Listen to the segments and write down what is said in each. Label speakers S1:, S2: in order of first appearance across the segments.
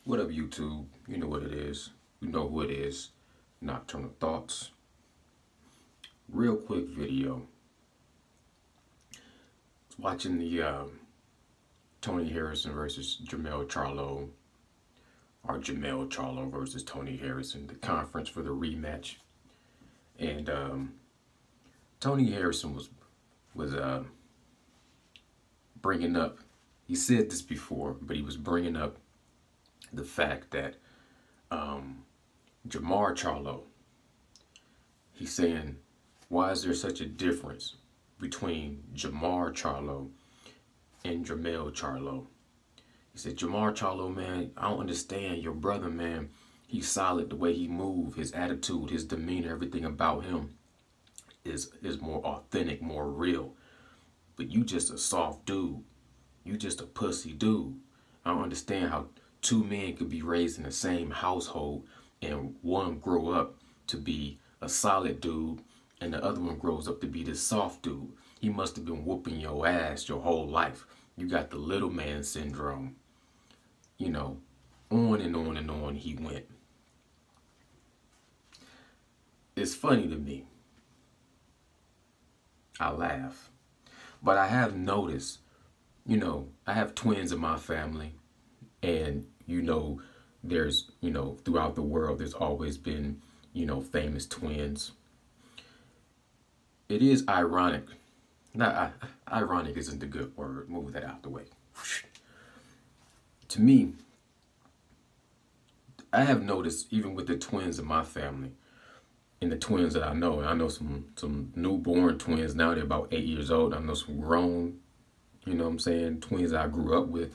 S1: What up, YouTube? You know what it is. You know who it is. Nocturnal Thoughts. Real quick video. Watching the Tony Harrison versus Jermell Charlo, or Jermell Charlo versus Tony Harrison, the conference for the rematch. And Tony Harrison was bringing up. He said this before, but he was bringing up the fact that Jermell Charlo, he's saying, why is there such a difference between Jermell Charlo and Jermell Charlo? He said, Jermell Charlo, man, I don't understand your brother, man. He's solid, the way he move, his attitude, his demeanor, everything about him is more authentic, more real. But you just a soft dude. You just a pussy dude. I don't understand how two men could be raised in the same household and one grow up to be a solid dude and the other one grows up to be this soft dude. He must have been whooping your ass your whole life. You got the little man syndrome. You know, on and on and on he went. It's funny to me. I laugh. But I have noticed, you know, I have twins in my family. And, you know, there's, you know, throughout the world, there's always been, you know, famous twins. It is ironic. Not ironic isn't the good word. Move that out the way. To me, I have noticed, even with the twins in my family, and the twins that I know some newborn twins now, they're about 8 years old. I know some grown, you know what I'm saying, twins I grew up with.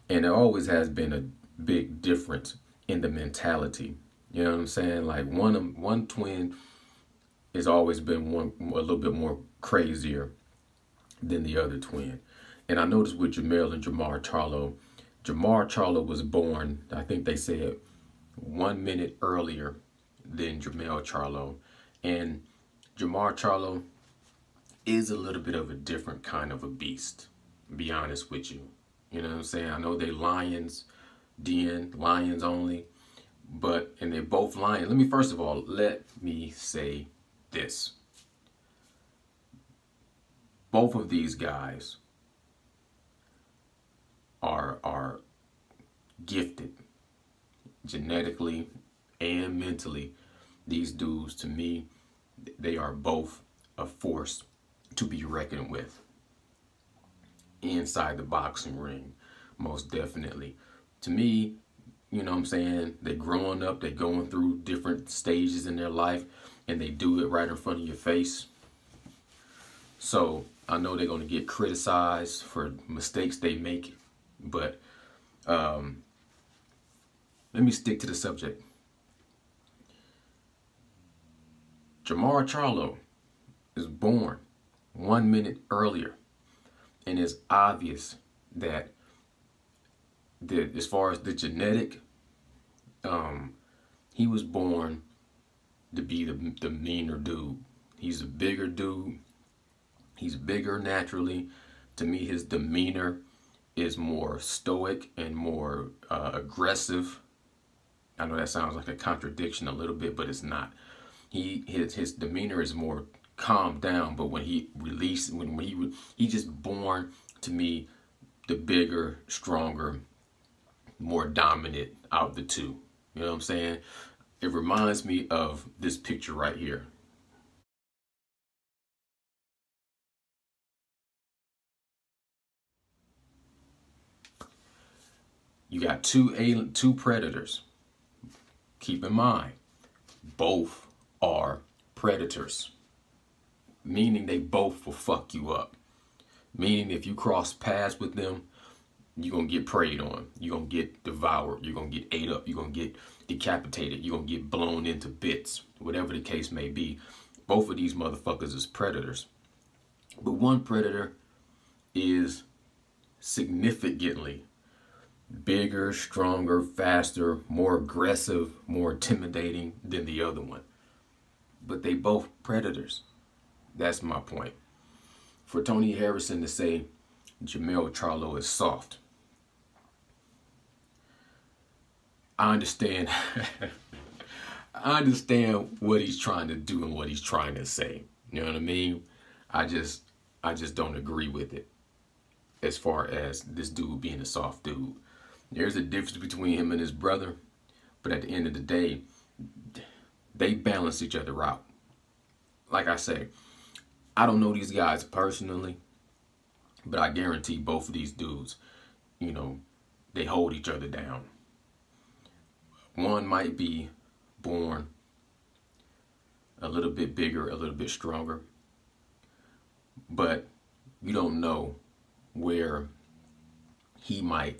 S1: And there always has been a big difference in the mentality. You know what I'm saying? Like one twin has always been a little bit more crazier than the other twin. And I noticed with Jermell and Jermell Charlo was born, I think they said 1 minute earlier than Jermell Charlo. And Jermell Charlo is a little bit of a different kind of a beast, to be honest with you. You know what I'm saying? I know they lions only, and they're both lions. Let me say this. Both of these guys are gifted genetically and mentally. These dudes, to me, they are both a force to be reckoned with inside the boxing ring, most definitely. To me, you know what I'm saying, they're growing up, they're going through different stages in their life, and they do it right in front of your face. So I know they're going to get criticized for mistakes they make, but let me stick to the subject. Jermell Charlo is born 1 minute earlier. And it's obvious that as far as the genetic, he was born to be the meaner dude. He's a bigger dude. He's bigger naturally. To me, his demeanor is more stoic and more aggressive. I know that sounds like a contradiction a little bit, but it's not. His demeanor is more calm down, but when he released, he just born, to me, the bigger, stronger, more dominant out of the two. You know what I'm saying? It reminds me of this picture right here. You got two predators. Keep in mind, both are predators. Meaning they both will fuck you up. Meaning if you cross paths with them, you're going to get preyed on. You're going to get devoured. You're going to get ate up. You're going to get decapitated. You're going to get blown into bits. Whatever the case may be. Both of these motherfuckers is predators. But one predator is significantly bigger, stronger, faster, more aggressive, more intimidating than the other one. But they both predators. That's my point. For Tony Harrison to say Jermell Charlo is soft, I understand. I understand what he's trying to do and what he's trying to say. You know what I mean? I just don't agree with it as far as this dude being a soft dude. There's a difference between him and his brother, but at the end of the day, they balance each other out. Like I say, I don't know these guys personally, but I guarantee both of these dudes, you know, they hold each other down. One might be born a little bit bigger, a little bit stronger, but you don't know where he might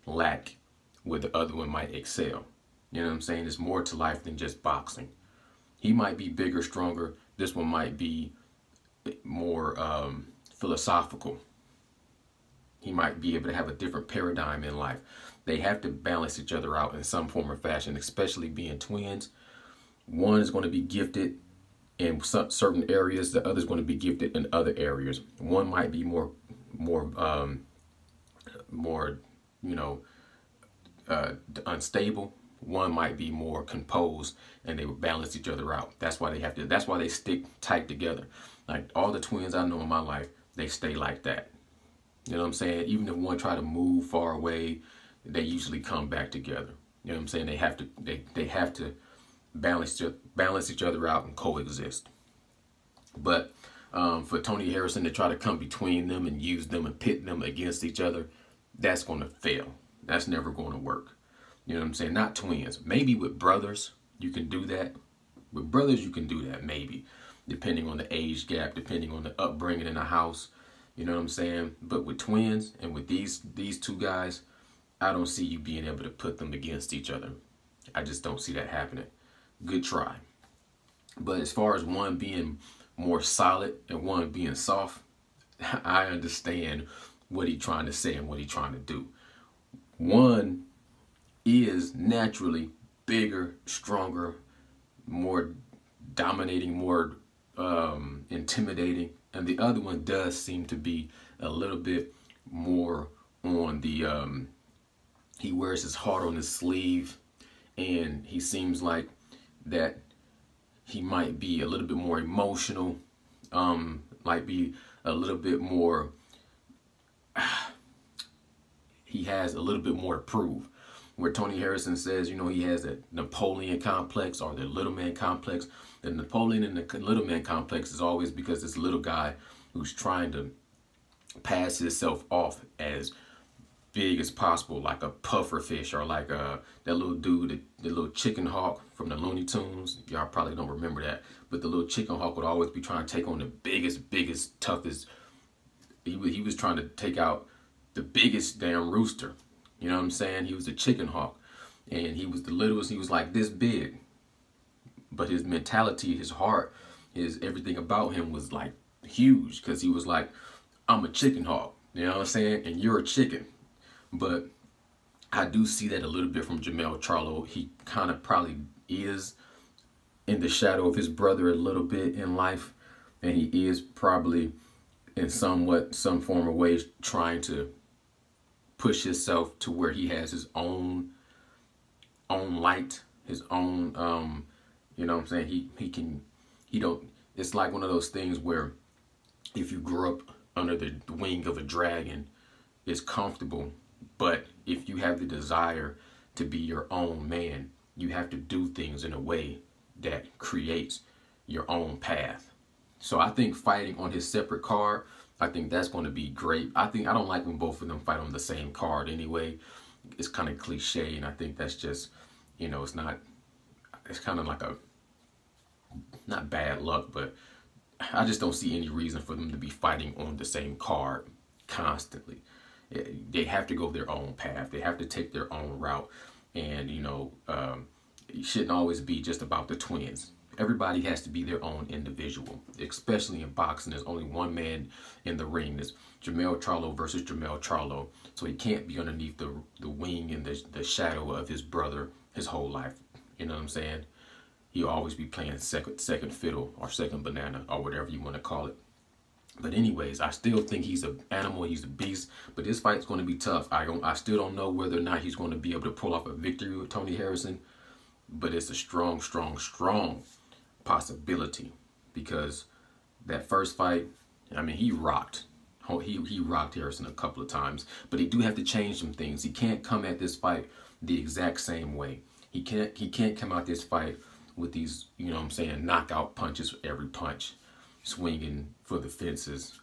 S1: lack, where the other one might excel. You know what I'm saying? There's more to life than just boxing. He might be bigger, stronger. This one might be more philosophical. He might be able to have a different paradigm in life. They have to balance each other out in some form or fashion, especially being twins. One is going to be gifted in certain areas. The other is going to be gifted in other areas. One might be more, you know, unstable. One might be more composed, and they would balance each other out. That's why they have to. That's why they stick tight together. Like all the twins I know in my life, they stay like that. You know what I'm saying? Even if one try to move far away, they usually come back together. You know what I'm saying? They have to. They have to balance each other out and coexist. But for Tony Harrison to try to come between them and use them and pit them against each other, that's going to fail. That's never going to work. You know what I'm saying? Not twins. Maybe with brothers, you can do that. With brothers, you can do that, maybe. Depending on the age gap, depending on the upbringing in the house. You know what I'm saying? But with twins and with these two guys, I don't see you being able to put them against each other. I just don't see that happening. Good try. But as far as one being more solid and one being soft, I understand what he's trying to say and what he's trying to do. One is naturally bigger, stronger, more dominating, more intimidating, and the other one does seem to be a little bit more on the he wears his heart on his sleeve, and he seems like that he might be a little bit more emotional, might be a little bit more he has a little bit more to prove. Where Tony Harrison says, you know, he has a Napoleon complex or the little man complex. The Napoleon and the little man complex is always because this little guy who's trying to pass himself off as big as possible, like a puffer fish, or like that little dude, the little chicken hawk from the Looney Tunes. Y'all probably don't remember that, but the little chicken hawk would always be trying to take on the biggest, toughest. He was trying to take out the biggest damn rooster. You know what I'm saying? He was a chicken hawk, and he was the littlest. He was like this big, but his mentality, his heart, his everything about him was like huge, because he was like, I'm a chicken hawk. You know what I'm saying? And you're a chicken. But I do see that a little bit from Jermell Charlo. He kind of probably is in the shadow of his brother a little bit in life, and he is probably in some form or way trying to push himself to where he has his own light, his own you know what I'm saying, he don't, it's like one of those things where if you grow up under the wing of a dragon, it's comfortable, but if you have the desire to be your own man, you have to do things in a way that creates your own path. So I think fighting on his separate card, I think that's going to be great. I don't like when both of them fight on the same card anyway. It's kind of cliche, and I think that's just, you know, it's kind of like not bad luck, but I just don't see any reason for them to be fighting on the same card constantly. They have to go their own path. They have to take their own route, and, you know, it shouldn't always be just about the twins. Everybody has to be their own individual, especially in boxing. There's only one man in the ring. There's Jermell Charlo versus Jermell Charlo. So he can't be underneath the wing and the shadow of his brother his whole life. You know what I'm saying? He'll always be playing second fiddle or second banana or whatever you want to call it. But anyways, I still think he's an animal. He's a beast. But this fight's going to be tough. I still don't know whether or not he's going to be able to pull off a victory with Tony Harrison. But it's a strong, strong, strong possibility, because that first fight, I mean, he rocked. He rocked Harrison a couple of times. But he do have to change some things. He can't come at this fight the exact same way. He can't come out this fight with these, you know what I'm saying, knockout punches for every punch, swinging for the fences.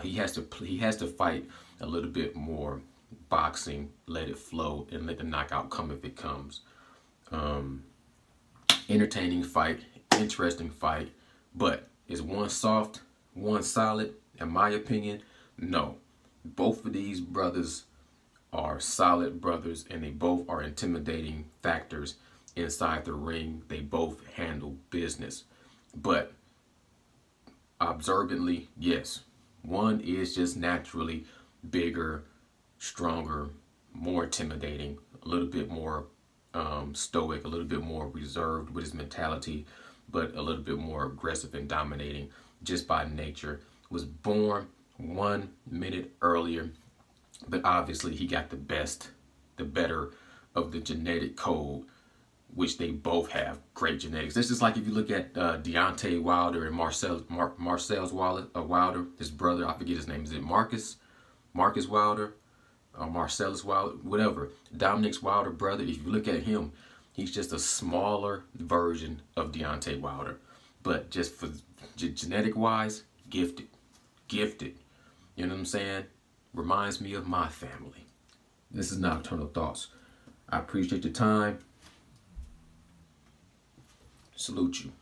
S1: He has to fight a little bit more boxing, let it flow, and let the knockout come if it comes. Entertaining fight, interesting fight, but is one soft, one solid? In my opinion, no. Both of these brothers are solid brothers, and they both are intimidating factors inside the ring. They both handle business. But observantly, yes, one is just naturally bigger, stronger, more intimidating, a little bit more stoic, a little bit more reserved with his mentality, but a little bit more aggressive and dominating just by nature. Was born 1 minute earlier, but obviously he got the better of the genetic code, which they both have great genetics. This is like if you look at Deontay Wilder and Marcellus Wilder, his brother, I forget his name. Is it Marcus Wilder? Marcellus Wilder, whatever. Dominic Wilder brother, if you look at him, he's just a smaller version of Deontay Wilder. But just for genetic wise, gifted. You know what I'm saying? Reminds me of my family. This is Nocturnal Thoughts. I appreciate your time. Salute you.